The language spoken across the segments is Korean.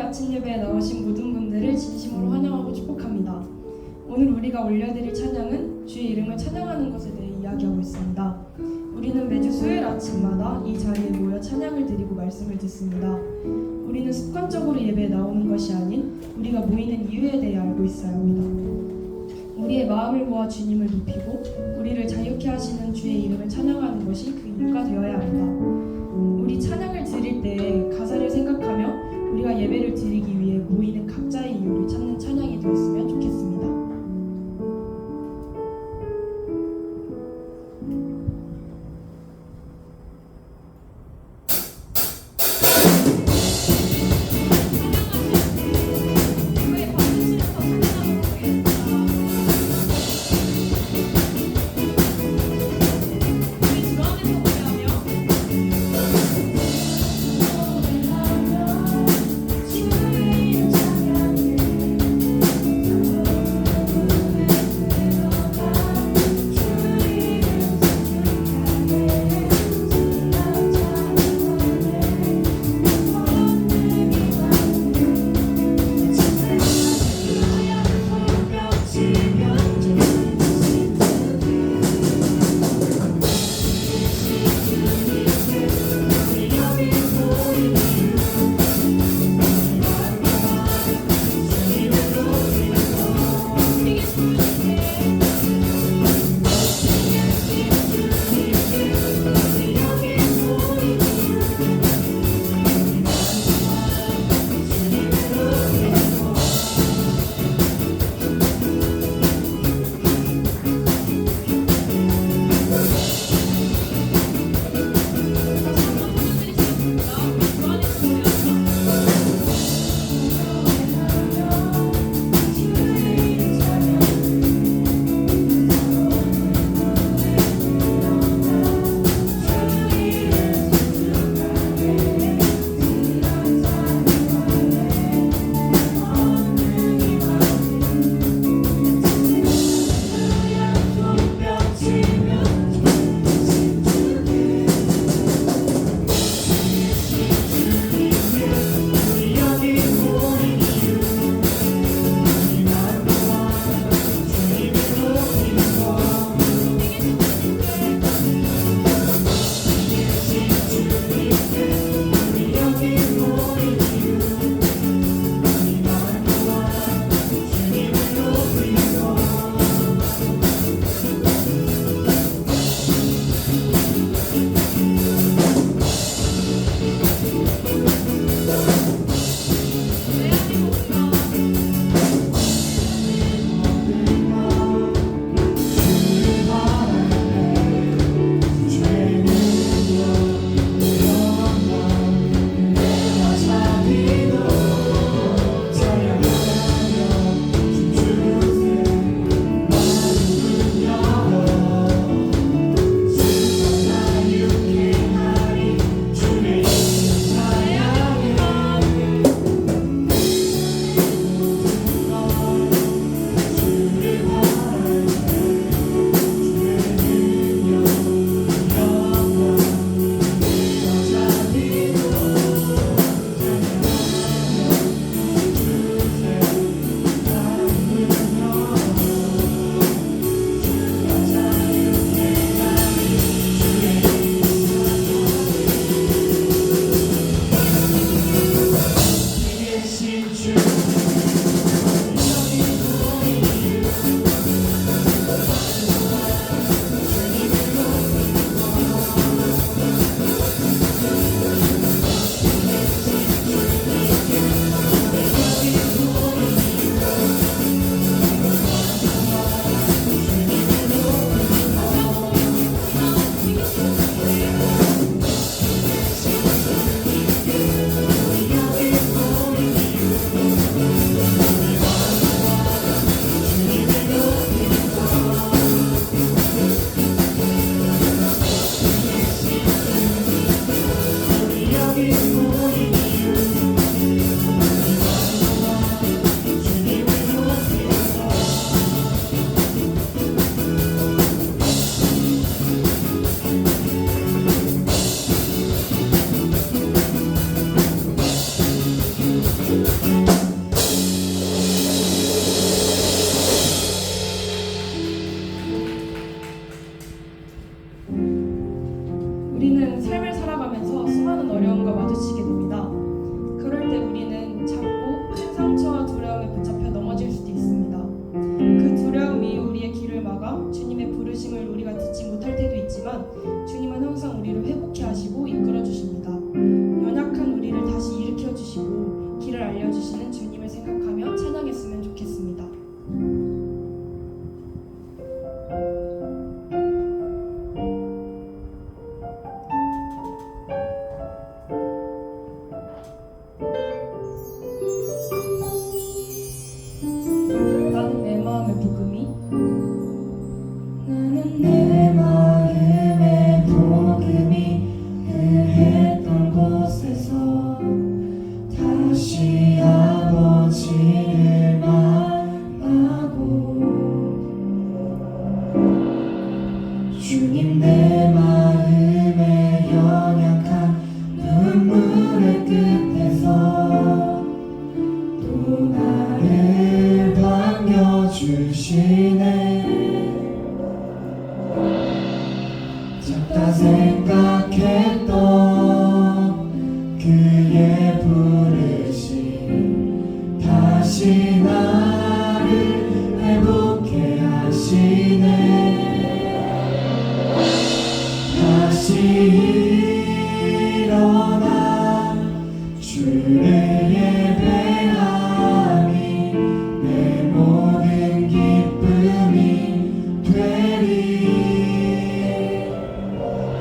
아침 예배에 나오신 모든 분들을 진심으로 환영하고 축복합니다. 오늘 우리가 올려드릴 찬양은 주의 이름을 찬양하는 것에 대해 이야기하고 있습니다. 우리는 매주 수요일 아침마다 이 자리에 모여 찬양을 드리고 말씀을 듣습니다. 우리는 습관적으로 예배에 나오는 것이 아닌 우리가 모이는 이유에 대해 알고 있어야 합니다. 우리의 마음을 모아 주님을 높이고 우리를 자유케 하시는 주의 이름을 찬양하는 것이 그 이유가 되어야 합니다. 우리 찬양을 드릴 때 가사를 생각하며 우리가 예배를 드리기 위해 모이는 각자의 이유를 찾는 찬양이 되었으면 좋겠습니다. 내 마음에 복음이 흥했던 곳에서 다시 아버지를 만나고 주님 내 마음에 연약한 눈물의 끝에서 또 나를 반겨주시네. 작다 생각했던 그의 부르심 다시 나를 회복해 하시네. 다시 일어나 주를 예배하니 내 모든 기쁨이 되리.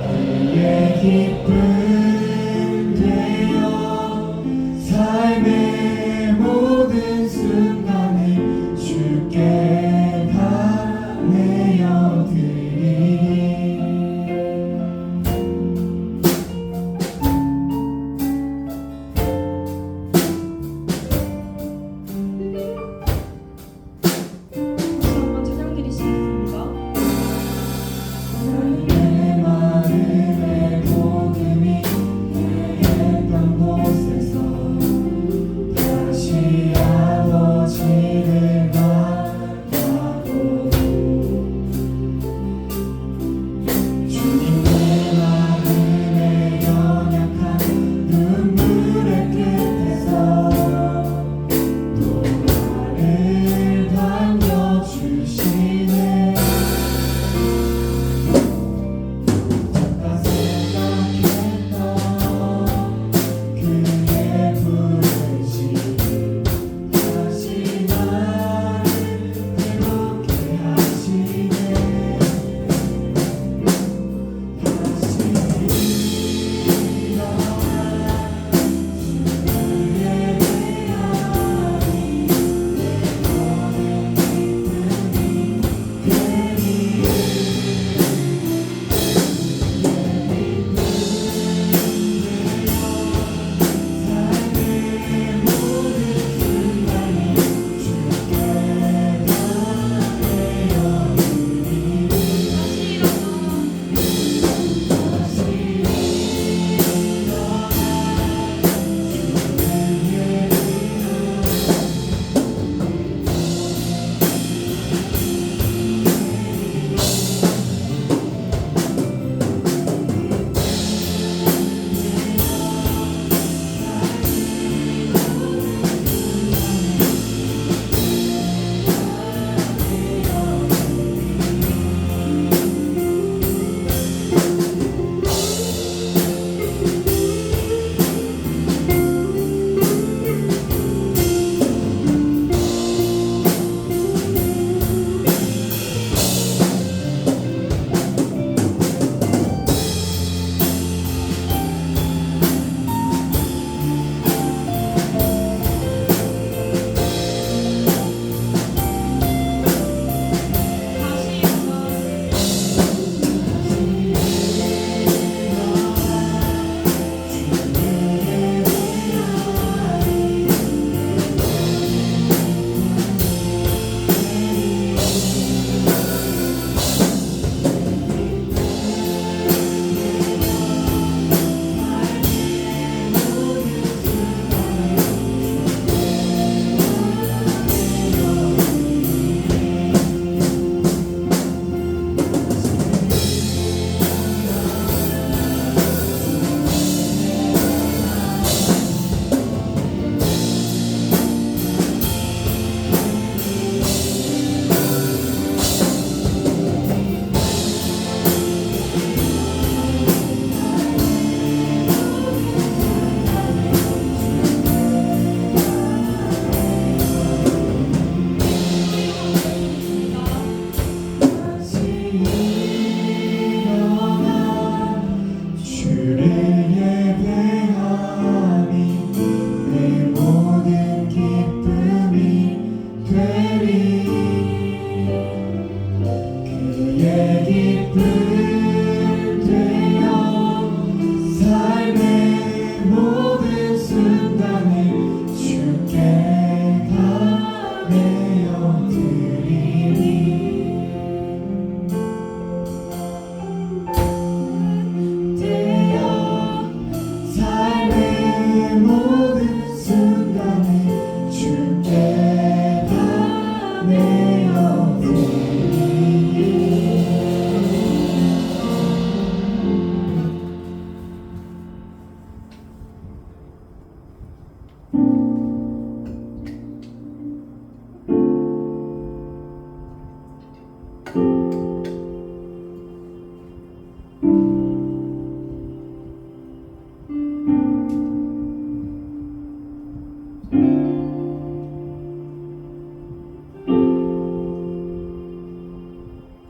그의 기쁨 되어 삶의 모든 순간을 주께 다 내어드리니. 다시 한번 찬양 드리시겠습니다. 내 마음에 복음이 흥했던 곳에서 다시 아버지를 만나고 주님 내 마음에 연약한 눈물의 끝에서 또 나를 반겨주시네. 작다 생각했던 그의 부르심 다시 나를 회복해 하시네. 다시 일어나 주를 예배하니 내 모든 기쁨이 되리. 얘기 기쁨 되어 삶의 모든 순간을 주께 다 내어드리리 되어 삶의 모든 순간을 주께 다 내어드리리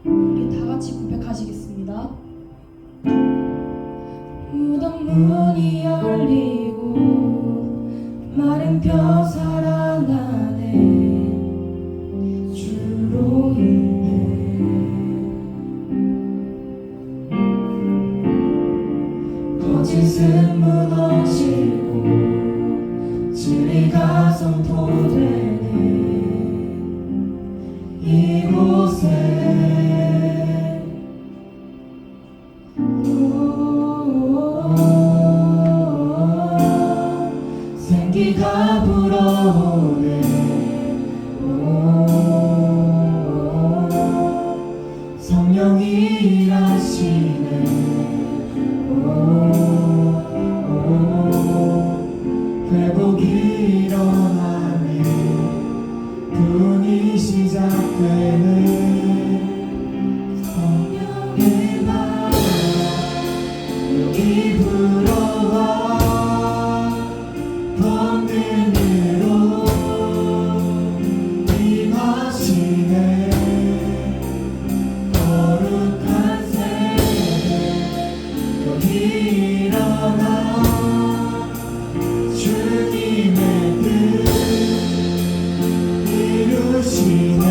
우리 다 같이 고백하시겠습니다. 무덤 문이 열리고 마른 뼈 살아나네 주로 인해 거짓은 무너지고 진리가 선포되네 이곳에 생기가 불어오네 성령이 일하시네 회복이 일어나네 분이 시작되네 성령의 바람 여기 불어와 권능으로 임하시네 거룩한 세대 여기 일어나 주님의 뜻 이루시네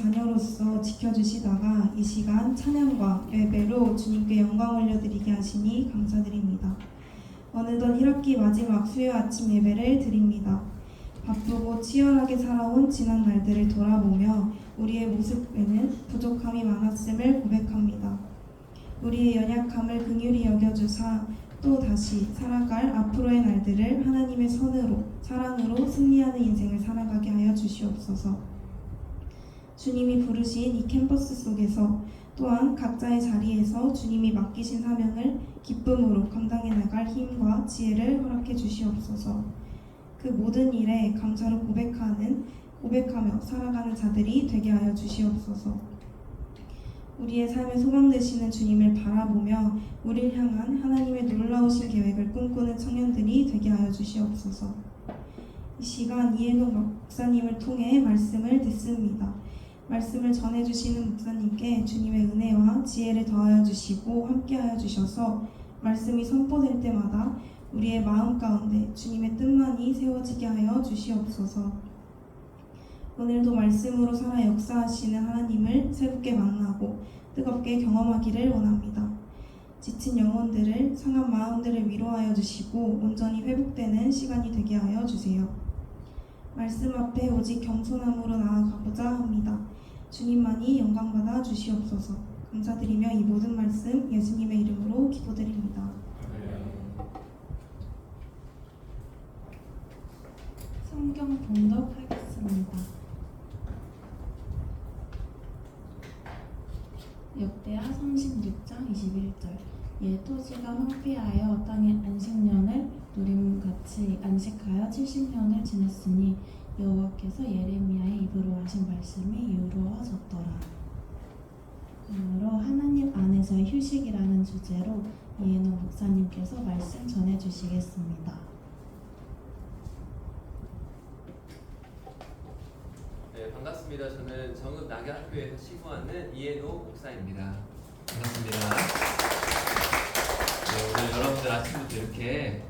자녀로서 지켜주시다가 이 시간 찬양과 예배로 주님께 영광 올려드리게 하시니 감사드립니다. 어느덧 1학기 마지막 수요 아침 예배를 드립니다. 바쁘고 치열하게 살아온 지난 날들을 돌아보며 우리의 모습에는 부족함이 많았음을 고백합니다. 우리의 연약함을 긍휼히 여겨주사 또 다시 살아갈 앞으로의 날들을 하나님의 선으로 사랑으로 승리하는 인생을 살아가게 하여 주시옵소서. 주님이 부르신 이 캠퍼스 속에서 또한 각자의 자리에서 주님이 맡기신 사명을 기쁨으로 감당해 나갈 힘과 지혜를 허락해 주시옵소서. 그 모든 일에 감사로 고백하며 살아가는 자들이 되게 하여 주시옵소서. 우리의 삶의 소망 되시는 주님을 바라보며 우리를 향한 하나님의 놀라우신 계획을 꿈꾸는 청년들이 되게 하여 주시옵소서. 이 시간 이해동 목사님을 통해 말씀을 듣습니다. 말씀을 전해주시는 목사님께 주님의 은혜와 지혜를 더하여 주시고 함께하여 주셔서 말씀이 선포될 때마다 우리의 마음 가운데 주님의 뜻만이 세워지게 하여 주시옵소서. 오늘도 말씀으로 살아 역사하시는 하나님을 새롭게 만나고 뜨겁게 경험하기를 원합니다. 지친 영혼들을, 상한 마음들을 위로하여 주시고 온전히 회복되는 시간이 되게 하여 주세요. 말씀 앞에 오직 겸손함으로 나아가고자 합니다. 주님만이 영광받아 주시옵소서. 감사드리며 이 모든 말씀 예수님의 이름으로 기도드립니다. 성경 봉독하겠습니다. 역대하 36장 21절. 예 토지가 황폐하여 땅에 안식년을 누림같이 안식하여 70년을 지냈으니 여호와께서 예레미야의 입으로 하신 말씀이 이루어졌더라. 그러므로 하나님 안에서의 휴식이라는 주제로 이해노 목사님께서 말씀 전해주시겠습니다. 네, 반갑습니다. 저는 정읍 낙엽교회에서 시구하는 이해노 목사입니다. 반갑습니다. 네, 오늘 여러분들 아침부터 이렇게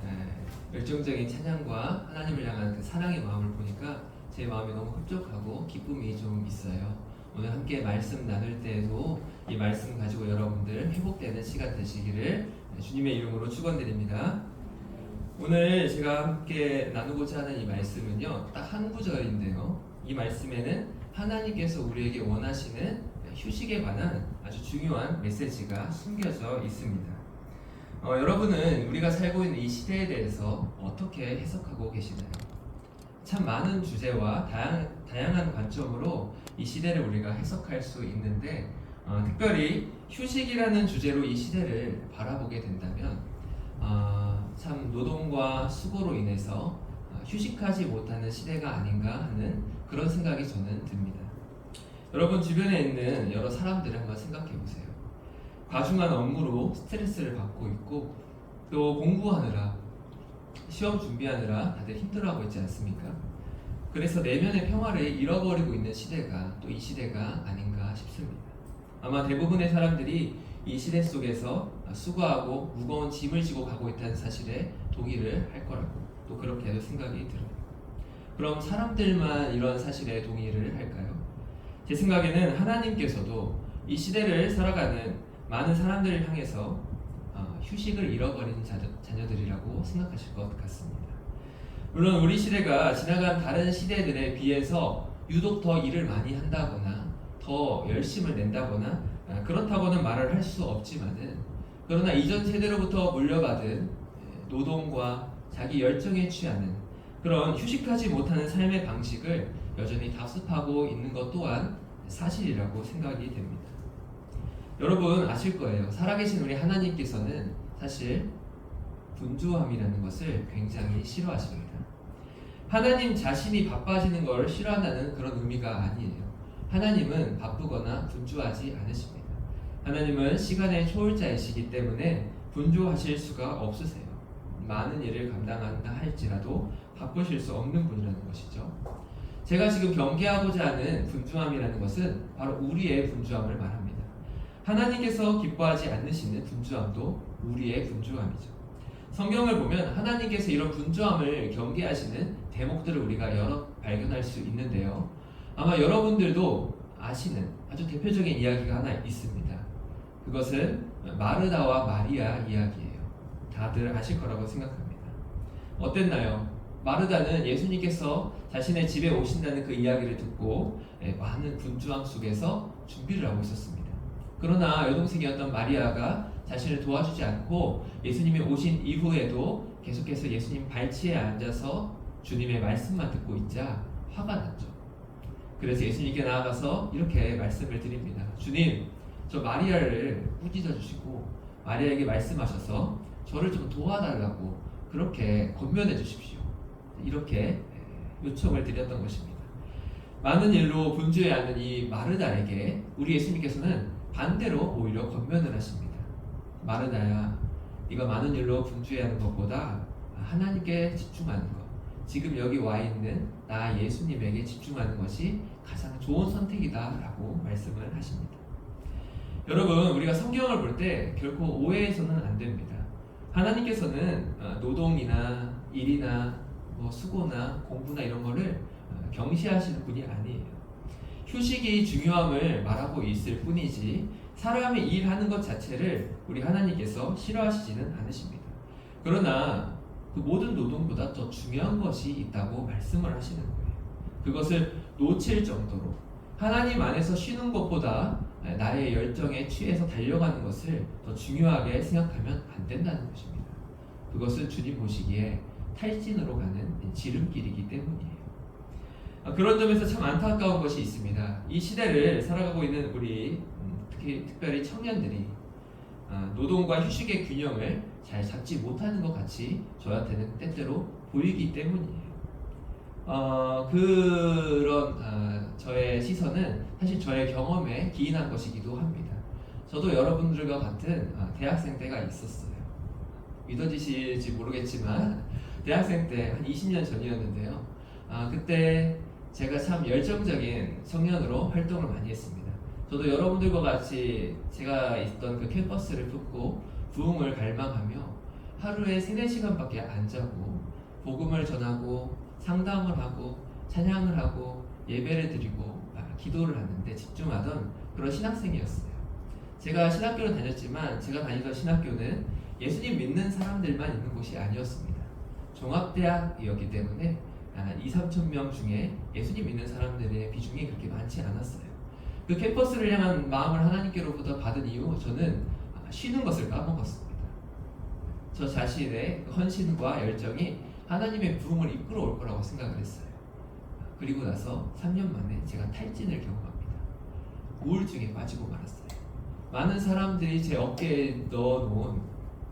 열정적인 찬양과 하나님을 향한 그 사랑의 마음을 보니까 제 마음이 너무 흡족하고 기쁨이 좀 있어요. 오늘 함께 말씀 나눌 때에도 이 말씀 가지고 여러분들 회복되는 시간 되시기를 주님의 이름으로 축원드립니다. 오늘 제가 함께 나누고자 하는 이 말씀은요, 딱 한 구절인데요. 이 말씀에는 하나님께서 우리에게 원하시는 휴식에 관한 아주 중요한 메시지가 숨겨져 있습니다. 여러분은 우리가 살고 있는 이 시대에 대해서 어떻게 해석하고 계시나요? 참 많은 주제와 다양한 관점으로 이 시대를 우리가 해석할 수 있는데 특별히 휴식이라는 주제로 이 시대를 바라보게 된다면 참 노동과 수고로 인해서 휴식하지 못하는 시대가 아닌가 하는 그런 생각이 저는 듭니다. 여러분 주변에 있는 여러 사람들을 한번 생각해 보세요. 과중한 업무로 스트레스를 받고 있고 또 공부하느라 시험 준비하느라 다들 힘들어하고 있지 않습니까? 그래서 내면의 평화를 잃어버리고 있는 시대가 또 이 시대가 아닌가 싶습니다. 아마 대부분의 사람들이 이 시대 속에서 수고하고 무거운 짐을 지고 가고 있다는 사실에 동의를 할 거라고 또 그렇게도 생각이 들어요. 그럼 사람들만 이런 사실에 동의를 할까요? 제 생각에는 하나님께서도 이 시대를 살아가는 많은 사람들을 향해서 휴식을 잃어버린 자녀들이라고 생각하실 것 같습니다. 물론 우리 시대가 지나간 다른 시대들에 비해서 유독 더 일을 많이 한다거나 더 열심을 낸다거나 그렇다고는 말을 할 수 없지만은 그러나 이전 세대로부터 물려받은 노동과 자기 열정에 취하는 그런 휴식하지 못하는 삶의 방식을 여전히 답습하고 있는 것 또한 사실이라고 생각이 됩니다. 여러분 아실 거예요. 살아계신 우리 하나님께서는 사실 분주함이라는 것을 굉장히 싫어하십니다. 하나님 자신이 바빠지는 걸 싫어한다는 그런 의미가 아니에요. 하나님은 바쁘거나 분주하지 않으십니다. 하나님은 시간의 초월자이시기 때문에 분주하실 수가 없으세요. 많은 일을 감당한다 할지라도 바쁘실 수 없는 분이라는 것이죠. 제가 지금 경계하고자 하는 분주함이라는 것은 바로 우리의 분주함을 말합니다. 하나님께서 기뻐하지 않으시는 분주함도 우리의 분주함이죠. 성경을 보면 하나님께서 이런 분주함을 경계하시는 대목들을 우리가 여러 발견할 수 있는데요. 아마 여러분들도 아시는 아주 대표적인 이야기가 하나 있습니다. 그것은 마르다와 마리아 이야기예요. 다들 아실 거라고 생각합니다. 어땠나요? 마르다는 예수님께서 자신의 집에 오신다는 그 이야기를 듣고 많은 분주함 속에서 준비를 하고 있었습니다. 그러나 여동생이었던 마리아가 자신을 도와주지 않고 예수님이 오신 이후에도 계속해서 예수님 발치에 앉아서 주님의 말씀만 듣고 있자 화가 났죠. 그래서 예수님께 나아가서 이렇게 말씀을 드립니다. 주님, 저 마리아를 꾸짖어 주시고 마리아에게 말씀하셔서 저를 좀 도와달라고 그렇게 권면해 주십시오. 이렇게 요청을 드렸던 것입니다. 많은 일로 분주해 하는 이 마르다에게 우리 예수님께서는 반대로 오히려 권면을 하십니다. 마르다야, 네가 많은 일로 분주해하는 것보다 하나님께 집중하는 것, 지금 여기 와 있는 나 예수님에게 집중하는 것이 가장 좋은 선택이다라고 말씀을 하십니다. 여러분, 우리가 성경을 볼 때 결코 오해해서는 안 됩니다. 하나님께서는 노동이나 일이나 수고나 공부나 이런 거를 경시하시는 분이 아니에요. 휴식이 중요함을 말하고 있을 뿐이지 사람이 일하는 것 자체를 우리 하나님께서 싫어하시지는 않으십니다. 그러나 그 모든 노동보다 더 중요한 것이 있다고 말씀을 하시는 거예요. 그것을 놓칠 정도로 하나님 안에서 쉬는 것보다 나의 열정에 취해서 달려가는 것을 더 중요하게 생각하면 안 된다는 것입니다. 그것은 주님 보시기에 탈진으로 가는 지름길이기 때문이에요. 그런 점에서 참 안타까운 것이 있습니다. 이 시대를 살아가고 있는 우리 특별히 청년들이 노동과 휴식의 균형을 잘 잡지 못하는 것 같이 저한테는 때때로 보이기 때문이에요. 그런 저의 시선은 사실 저의 경험에 기인한 것이기도 합니다. 저도 여러분들과 같은 대학생 때가 있었어요. 믿어지실지 모르겠지만 대학생 때 한 20년 전이었는데요. 그때 제가 참 열정적인 청년으로 활동을 많이 했습니다. 저도 여러분들과 같이 제가 있던 그 캠퍼스를 품고 부흥을 갈망하며 하루에 3-4시간밖에 안 자고 복음을 전하고 상담을 하고 찬양을 하고 예배를 드리고 기도를 하는데 집중하던 그런 신학생이었어요. 제가 신학교를 다녔지만 제가 다니던 신학교는 예수님 믿는 사람들만 있는 곳이 아니었습니다. 종합대학이었기 때문에 2-3천 명 중에 예수님 믿는 사람들의 비중이 그렇게 많지 않았어요. 그 캠퍼스를 향한 마음을 하나님께로부터 받은 이후 저는 쉬는 것을 까먹었습니다. 저 자신의 헌신과 열정이 하나님의 부흥을 이끌어올 거라고 생각을 했어요. 그리고 나서 3년 만에 제가 탈진을 경험합니다. 우울증에 빠지고 말았어요. 많은 사람들이 제 어깨에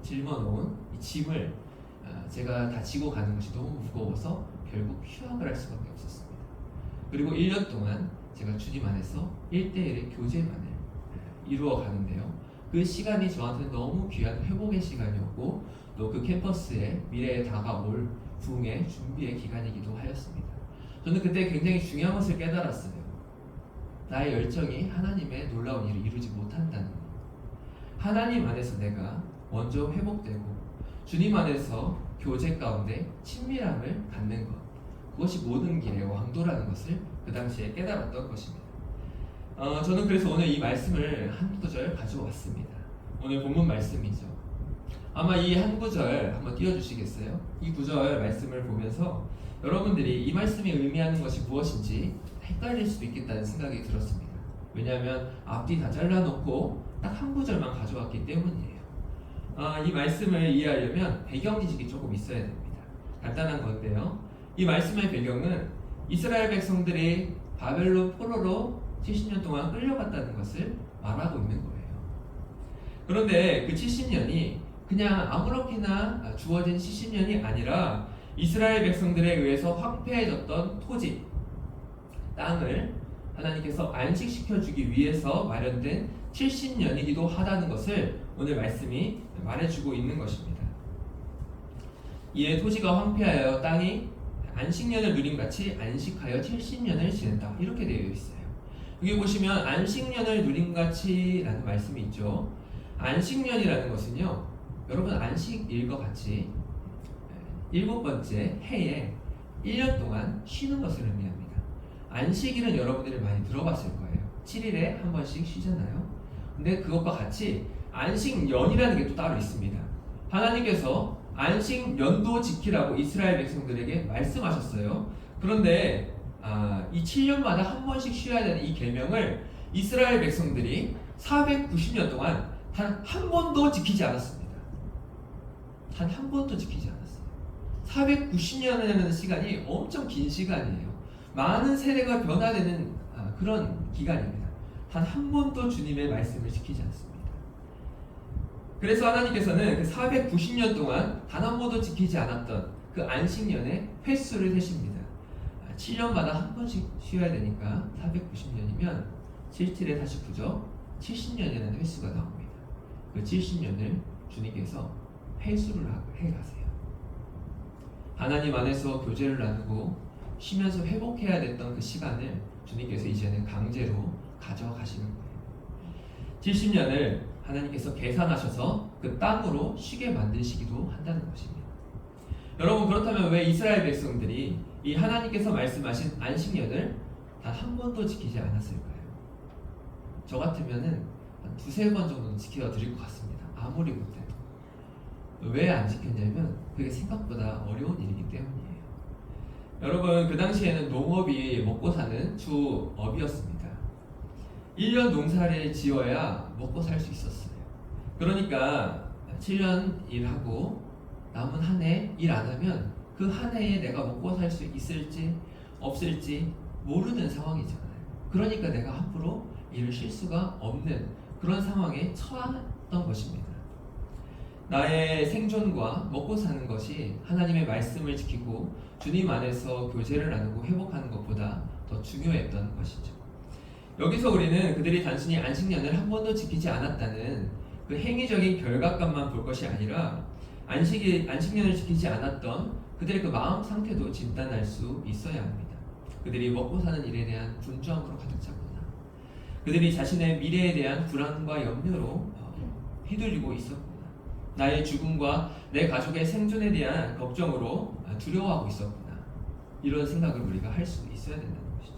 짊어놓은 이 짐을 제가 다 지고 가는 것이 너무 무거워서 결국 휴학을 할 수밖에 없었습니다. 그리고 1년 동안 제가 주님 안에서 1대1의 교제만을 이루어 가는데요. 그 시간이 저한테는 너무 귀한 회복의 시간이었고 또 그 캠퍼스의 미래에 다가올 부흥의 준비의 기간이기도 하였습니다. 저는 그때 굉장히 중요한 것을 깨달았어요. 나의 열정이 하나님의 놀라운 일을 이루지 못한다는 것. 하나님 안에서 내가 먼저 회복되고 주님 안에서 교제 가운데 친밀함을 갖는 것, 그것이 모든 길의 왕도라는 것을 그 당시에 깨달았던 것입니다. 저는 그래서 오늘 이 말씀을 한 구절 가져왔습니다. 오늘 본문 말씀이죠. 아마 이 한 구절 한번 띄워주시겠어요? 이 구절 말씀을 보면서 여러분들이 이 말씀이 의미하는 것이 무엇인지 헷갈릴 수도 있겠다는 생각이 들었습니다. 왜냐하면 앞뒤 다 잘라놓고 딱 한 구절만 가져왔기 때문이에요. 이 말씀을 이해하려면 배경 지식이 조금 있어야 됩니다. 간단한 건데요. 이 말씀의 배경은 이스라엘 백성들이 바벨론 포로로 70년 동안 끌려갔다는 것을 말하고 있는 거예요. 그런데 그 70년이 그냥 아무렇게나 주어진 70년이 아니라 이스라엘 백성들에 의해서 황폐해졌던 토지, 땅을 하나님께서 안식시켜주기 위해서 마련된 70년이기도 하다는 것을 오늘 말씀이 말해주고 있는 것입니다. 이에 토지가 황폐하여 땅이 안식년을 누림같이 안식하여 70년을 지낸다. 이렇게 되어 있어요. 여기 보시면 안식년을 누림같이 라는 말씀이 있죠. 안식년이라는 것은요, 여러분 안식일과 같이 7번째 해에 1년 동안 쉬는 것을 의미합니다. 안식일은 여러분들이 많이 들어봤을 거예요. 7일에 한 번씩 쉬잖아요. 근데 그것과 같이 안식년이라는 게 또 따로 있습니다. 하나님께서 안식년도 지키라고 이스라엘 백성들에게 말씀하셨어요. 그런데 이 7년마다 한 번씩 쉬어야 되는 이 계명을 이스라엘 백성들이 490년 동안 단 한 번도 지키지 않았습니다. 단 한 번도 지키지 않았어요. 490년이라는 시간이 엄청 긴 시간이에요. 많은 세대가 변화되는 그런 기간입니다. 단 한 번도 주님의 말씀을 지키지 않습니다. 그래서 하나님께서는 그 490년 동안 단 한 번도 지키지 않았던 그 안식년의 횟수를 세십니다. 7년마다 한 번씩 쉬어야 되니까 490년이면 77에 49죠. 70년이라는 횟수가 나옵니다. 그 70년을 주님께서 회수를 해가세요. 하나님 안에서 교제를 나누고 쉬면서 회복해야 됐던 그 시간을 주님께서 이제는 강제로 가져가시는 거예요. 70년을 하나님께서 계산하셔서 그 땅으로 쉬게 만드시기도 한다는 것입니다. 여러분, 그렇다면 왜 이스라엘 백성들이 이 하나님께서 말씀하신 안식년을 단 한 번도 지키지 않았을까요? 저 같으면은 한 두세 번 정도는 지켜드릴 것 같습니다. 아무리 못해도. 왜 안 지켰냐면 그게 생각보다 어려운 일이기 때문이에요. 여러분, 그 당시에는 농업이 먹고 사는 주업이었습니다. 1년 농사를 지어야 먹고 살 수 있었어요. 그러니까 7년 일하고 남은 한 해 일 안 하면 그 한 해에 내가 먹고 살 수 있을지 없을지 모르는 상황이잖아요. 그러니까 내가 함부로 일을 쉴 수가 없는 그런 상황에 처했던 것입니다. 나의 생존과 먹고 사는 것이 하나님의 말씀을 지키고 주님 안에서 교제를 나누고 회복하는 것보다 더 중요했던 것이죠. 여기서 우리는 그들이 단순히 안식년을 한 번도 지키지 않았다는 그 행위적인 결과값만 볼 것이 아니라 안식년을 지키지 않았던 그들의 그 마음 상태도 진단할 수 있어야 합니다. 그들이 먹고 사는 일에 대한 분주함으로 가득 찼구나. 그들이 자신의 미래에 대한 불안과 염려로 휘둘리고 있었구나. 나의 죽음과 내 가족의 생존에 대한 걱정으로 두려워하고 있었구나. 이런 생각을 우리가 할 수 있어야 된다는 것이죠.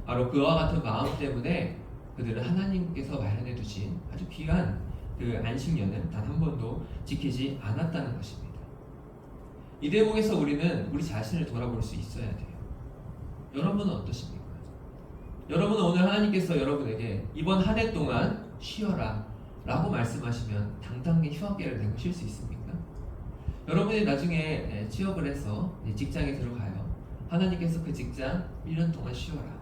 바로 그와 같은 마음 때문에 그들은 하나님께서 마련해 두신 아주 귀한 그 안식년을 단 한 번도 지키지 않았다는 것입니다. 이 대목에서 우리는 우리 자신을 돌아볼 수 있어야 돼요. 여러분은 어떠십니까? 여러분은 오늘 하나님께서 여러분에게 이번 한 해 동안 쉬어라 라고 말씀하시면 당당히 휴학계를 내고 쉴 수 있습니까? 여러분이 나중에 취업을 해서 직장에 들어가요. 하나님께서 그 직장 1년 동안 쉬어라.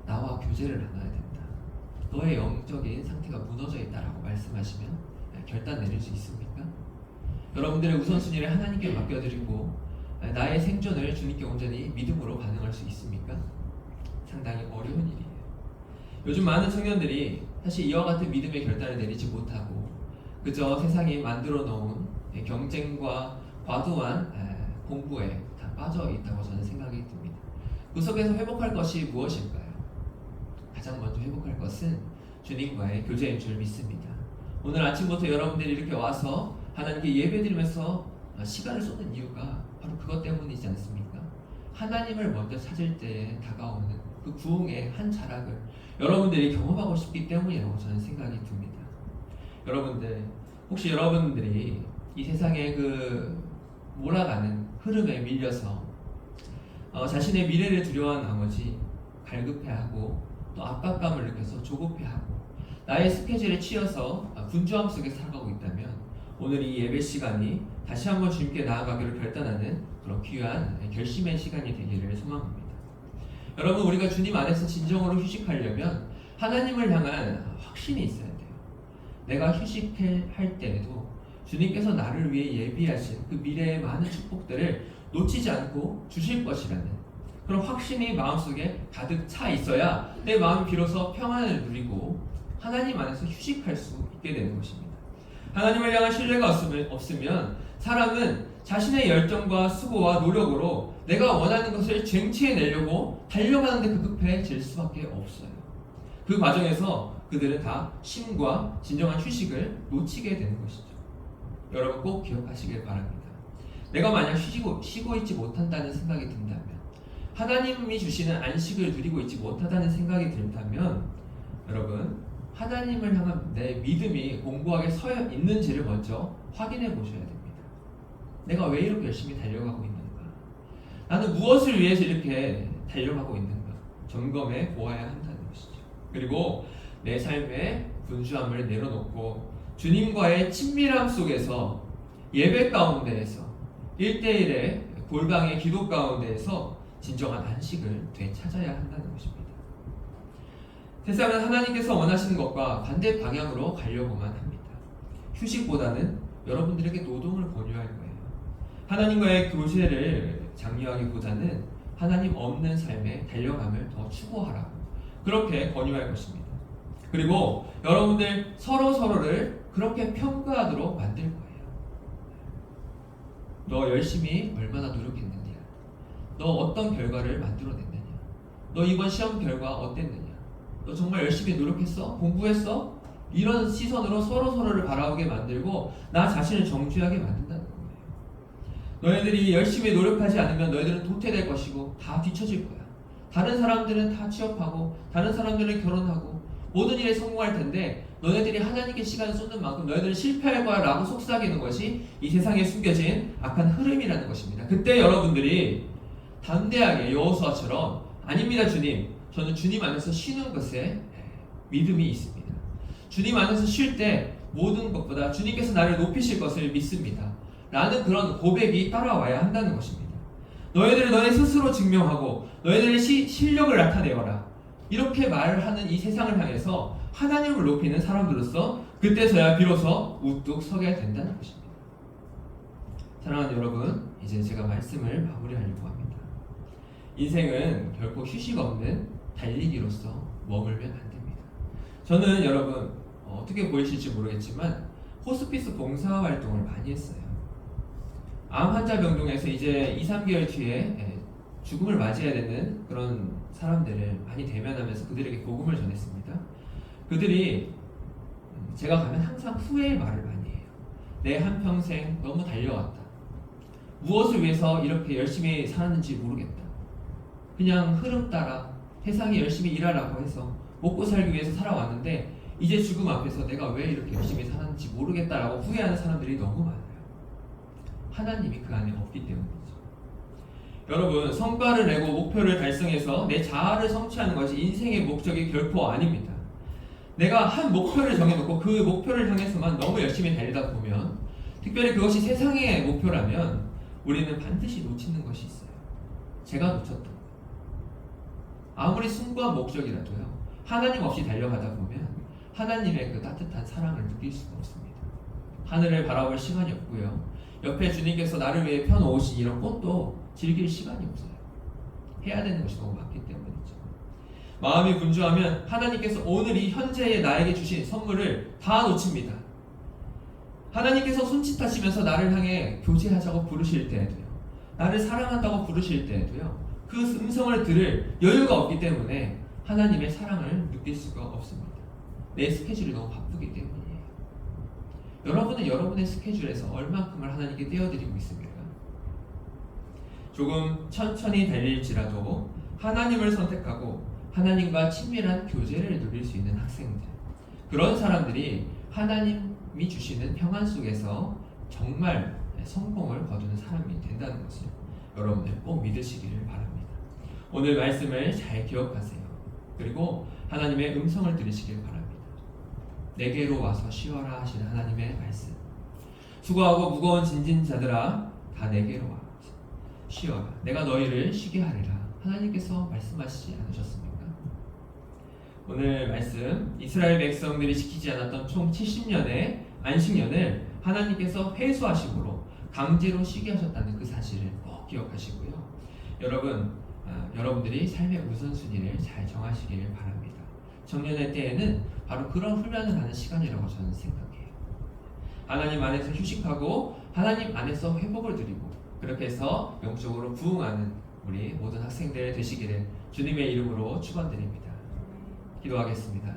나와 교제를 나눠야 된다. 너의 영적인 상태가 무너져 있다라고 말씀하시면 결단 내릴 수 있습니까? 여러분들의 우선순위를 하나님께 맡겨드리고 나의 생존을 주님께 온전히 믿음으로 반응할 수 있습니까? 상당히 어려운 일이에요. 요즘 많은 청년들이 사실 이와 같은 믿음의 결단을 내리지 못하고 그저 세상이 만들어 놓은 경쟁과 과도한 공부에 다 빠져 있다고 저는 생각이 듭니다. 그 속에서 회복할 것이 무엇일까요? 가장 먼저 회복할 것은 주님과의 교제인 줄 믿습니다. 오늘 아침부터 여러분들이 이렇게 와서 하나님께 예배드리면서 시간을 쏟는 이유가 바로 그것 때문이지 않습니까? 하나님을 먼저 찾을 때 다가오는 그 부흥의 한 자락을 여러분들이 경험하고 싶기 때문이라고 저는 생각이 듭니다. 여러분들, 혹시 여러분들이 이 세상의 그 몰아가는 흐름에 밀려서 자신의 미래를 두려워한 나머지 갈급해하고 또 압박감을 느껴서 조급해하고 나의 스케줄에 치여서 분주함 속에 살아가고 있다면 오늘 이 예배 시간이 다시 한번 주님께 나아가기를 결단하는 그런 귀한 결심의 시간이 되기를 소망합니다. 여러분, 우리가 주님 안에서 진정으로 휴식하려면 하나님을 향한 확신이 있어야 돼요. 내가 휴식할 때에도 주님께서 나를 위해 예비하신 그 미래의 많은 축복들을 놓치지 않고 주실 것이라는 그런 확신이 마음속에 가득 차 있어야 내 마음이 비로소 평안을 누리고 하나님 안에서 휴식할 수 있게 되는 것입니다. 하나님을 향한 신뢰가 없으면 사람은 자신의 열정과 수고와 노력으로 내가 원하는 것을 쟁취해내려고 달려가는데 급급해질 수밖에 없어요. 그 과정에서 그들은 다 쉼과 진정한 휴식을 놓치게 되는 것이죠. 여러분 꼭 기억하시길 바랍니다. 내가 만약 쉬고 있지 못한다는 생각이 든다면 하나님이 주시는 안식을 누리고 있지 못하다는 생각이 든다면 여러분 하나님을 향한 내 믿음이 공고하게 서 있는지를 먼저 확인해 보셔야 됩니다. 내가 왜 이렇게 열심히 달려가고 있는가? 나는 무엇을 위해서 이렇게 달려가고 있는가? 점검해 보아야 한다는 것이죠. 그리고 내 삶의 분주함을 내려놓고 주님과의 친밀함 속에서 예배 가운데에서 1대1의 골방의 기도 가운데에서 진정한 안식을 되찾아야 한다는 것입니다. 세상은 하나님께서 원하시는 것과 반대 방향으로 가려고만 합니다. 휴식보다는 여러분들에게 노동을 권유할 거예요. 하나님과의 교제를 장려하기보다는 하나님 없는 삶에 달려감을 더 추구하라고 그렇게 권유할 것입니다. 그리고 여러분들 서로를 그렇게 평가하도록 만들 거예요. 너 열심히 얼마나 노력했느냐? 너 어떤 결과를 만들어냈느냐? 너 이번 시험 결과 어땠느냐? 너 정말 열심히 노력했어? 공부했어? 이런 시선으로 서로를 바라보게 만들고 나 자신을 정죄하게 만든다는 거예요. 너희들이 열심히 노력하지 않으면 너희들은 도태될 것이고 다 뒤처질 거야. 다른 사람들은 다 취업하고 다른 사람들은 결혼하고 모든 일에 성공할 텐데 너희들이 하나님께 시간을 쏟는 만큼 너희들은 실패할 거야 라고 속삭이는 것이 이 세상에 숨겨진 악한 흐름이라는 것입니다. 그때 여러분들이 담대하게 여호수아처럼 아닙니다 주님, 저는 주님 안에서 쉬는 것에 믿음이 있습니다. 주님 안에서 쉴 때 모든 것보다 주님께서 나를 높이실 것을 믿습니다 라는 그런 고백이 따라와야 한다는 것입니다. 너희들은 너희 스스로 증명하고 너희들의 실력을 나타내어라 이렇게 말하는 이 세상을 향해서 하나님을 높이는 사람들로서 그때서야 비로소 우뚝 서게 된다는 것입니다. 사랑하는 여러분, 이제 제가 말씀을 마무리하려고 합니다. 인생은 결코 휴식 없는 달리기로서 머물면 안 됩니다. 저는 여러분 어떻게 보이실지 모르겠지만 호스피스 봉사활동을 많이 했어요. 암 환자 병동에서 이제 2-3개월 뒤에 죽음을 맞이해야 되는 그런 사람들을 많이 대면하면서 그들에게 복음을 전했습니다. 그들이 제가 가면 항상 후회의 말을 많이 해요. 내 한평생 너무 달려왔다. 무엇을 위해서 이렇게 열심히 살았는지 모르겠다. 그냥 흐름 따라 세상에 열심히 일하라고 해서 먹고 살기 위해서 살아왔는데 이제 죽음 앞에서 내가 왜 이렇게 열심히 살았는지 모르겠다라고 후회하는 사람들이 너무 많아요. 하나님이 그 안에 없기 때문이죠. 여러분, 성과를 내고 목표를 달성해서 내 자아를 성취하는 것이 인생의 목적이 결코 아닙니다. 내가 한 목표를 정해놓고 그 목표를 향해서만 너무 열심히 달리다 보면, 특별히 그것이 세상의 목표라면 우리는 반드시 놓치는 것이 있어요. 제가 놓쳤던 것. 아무리 숭고한 목적이라도요, 하나님 없이 달려가다 보면 하나님의 그 따뜻한 사랑을 느낄 수가 없습니다. 하늘을 바라볼 시간이 없고요, 옆에 주님께서 나를 위해 펴놓으신 이런 꽃도 즐길 시간이 없어요. 해야 되는 것이 너무 많기 때문이죠. 마음이 분주하면 하나님께서 오늘 이 현재의 나에게 주신 선물을 다 놓칩니다. 하나님께서 손짓하시면서 나를 향해 교제하자고 부르실 때에도요, 나를 사랑한다고 부르실 때에도요, 그 음성을 들을 여유가 없기 때문에 하나님의 사랑을 느낄 수가 없습니다. 내 스케줄이 너무 바쁘기 때문이에요. 여러분은 여러분의 스케줄에서 얼만큼을 하나님께 떼어드리고 있습니까? 조금 천천히 달릴지라도 하나님을 선택하고 하나님과 친밀한 교제를 누릴 수 있는 학생들, 그런 사람들이 하나님이 주시는 평안 속에서 정말 성공을 거두는 사람이 된다는 것을 여러분들 꼭 믿으시기를 바랍니다. 오늘 말씀을 잘 기억하세요. 그리고 하나님의 음성을 들으시길 바랍니다. 내게로 와서 쉬어라 하시는 하나님의 말씀. 수고하고 무거운 짐진 자들아, 다 내게로 와 쉬어라. 내가 너희를 쉬게 하리라. 하나님께서 말씀하시지 않으셨습니까? 오늘 말씀, 이스라엘 백성들이 지키지 않았던 총 70년의 안식년을 하나님께서 회수하심으로 강제로 쉬게 하셨다는 그 사실을 꼭 기억하시고요. 여러분들이 삶의 우선순위를 잘 정하시길 바랍니다. 정년의 때에는 바로 그런 훈련을 하는 시간이라고 저는 생각해요. 하나님 안에서 휴식하고 하나님 안에서 회복을 드리고, 그렇게 해서 영적으로 부흥하는 우리 모든 학생들 되시기를 주님의 이름으로 축원드립니다. 기도하겠습니다.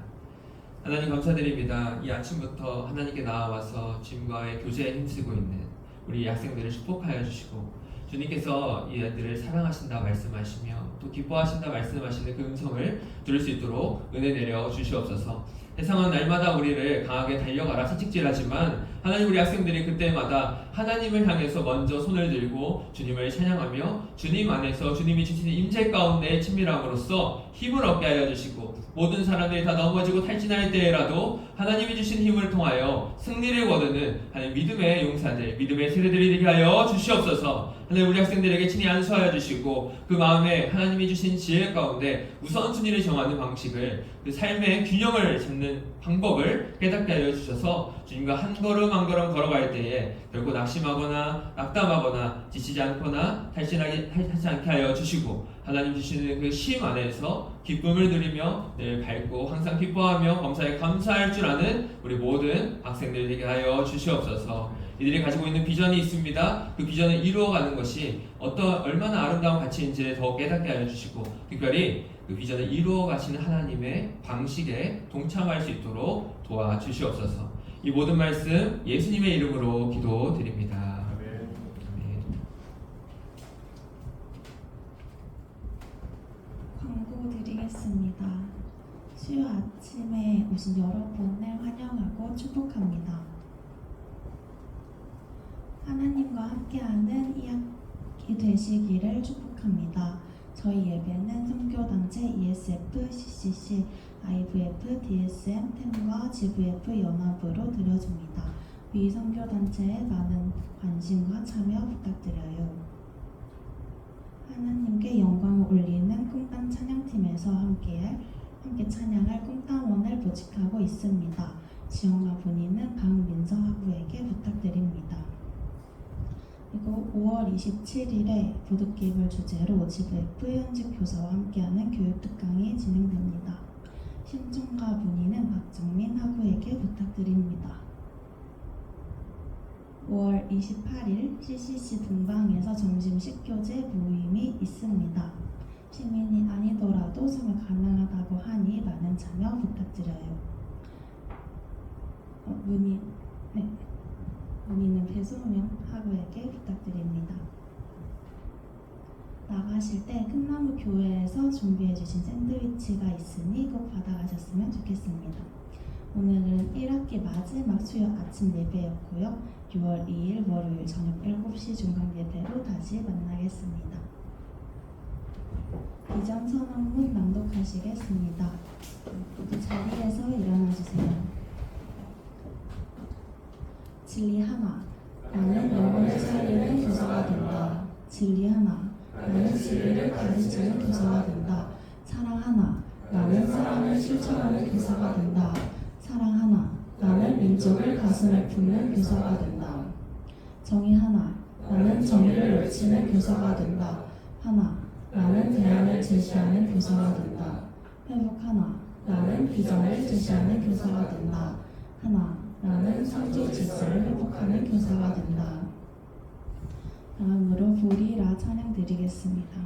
하나님 감사드립니다. 이 아침부터 하나님께 나와서 주님과의 교제에 힘쓰고 있는 우리 학생들을 축복하여 주시고, 주님께서 이 아이들을 사랑하신다 말씀하시며 또 기뻐하신다 말씀하시는 그 음성을 들을 수 있도록 은혜 내려 주시옵소서. 세상은 날마다 우리를 강하게 달려가라 채찍질하지만 하나님 우리 학생들이 그때마다 하나님을 향해서 먼저 손을 들고 주님을 찬양하며 주님 안에서 주님이 주시는 임재 가운데 친밀함으로써 힘을 얻게 하여 주시고 모든 사람들이 다 넘어지고 탈진할 때라도 하나님이 주신 힘을 통하여 승리를 거두는 하나님 믿음의 용사들, 믿음의 세대들이 되게 하여 주시옵소서. 하나님 우리 학생들에게 친히 안수하여 주시고 그 마음에 하나님이 주신 지혜 가운데 우선순위를 정하는 방식을 그 삶의 균형을 잡는 방법을 깨닫게 하여 주셔서 주님과 한 걸음 한 걸음 걸어갈 때에 결코 낙심하거나 낙담하거나 지치지 않거나 탈진하지 않게 하여 주시고 하나님 주시는 그 쉼 안에서 기쁨을 누리며 늘 밝고 항상 기뻐하며 범사에 감사할 줄 아는 우리 모든 학생들 되게 하여 주시옵소서. 이들이 가지고 있는 비전이 있습니다. 그 비전을 이루어가는 것이 얼마나 아름다운 가치인지를 더 깨닫게 하여 주시고 특별히 그 비전을 이루어 가시는 하나님의 방식에 동참할 수 있도록 도와주시옵소서. 이 모든 말씀 예수님의 이름으로 기도드립니다. 아멘. 광고 드리겠습니다. 수요 아침에 오신 여러분을 환영하고 축복합니다. 하나님과 함께하는 이 학기 되시기를 축복합니다. 저희 예배는 선교단체 ESF, CCC, IVF, DSM, 템과 GVF 연합으로 드려집니다. 위 선교단체에 많은 관심과 참여 부탁드려요. 하나님께 영광을 올리는 꿈땅 찬양팀에서 함께 찬양할 꿈땅원을 보직하고 있습니다. 지원과 문의는 박민서 학부에게 부탁드립니다. 그리고 5월 27일에 보드게임을 주제로 GVF 현직 교사와 함께하는 교육 특강이 진행됩니다. 신청과 문의는 박정민 학우에게 부탁드립니다. 5월 28일 CCC 동방에서 점심식 교재 모임이 있습니다. 시민이 아니더라도 참여 가능하다고 하니 많은 참여 부탁드려요. 문의는 배소명 학우에게 부탁드립니다. 나가실 때 끝나무 교회에서 준비해주신 샌드위치가 있으니 꼭 받아가셨으면 좋겠습니다. 오늘은 1학기 마지막 수요 아침 예배였고요. 6월 2일 월요일 저녁 7시 중간 예배로 다시 만나겠습니다. 비전 선언문 낭독하시겠습니다. 모두 자리에서 일어나주세요. 진리 하나, 나는 영혼을 살리는 교사가 된다. 진리 하나, 나는 진리를 가르치는 교사가 된다. 사랑 하나, 나는 사랑을 실천하는 교사가 된다. 사랑 하나, 나는 민족을 가슴에 품는 교사가 된다. 정의 하나, 나는 정의를 외치는 교사가 된다. 하나, 나는 대안을 제시하는 교사가 된다. 회복 하나, 나는 비전을 제시하는 교사가 된다. 하나, 나는 상조 질서를 회복하는 교사가 된다. 다음으로 보리라 찬양 드리겠습니다.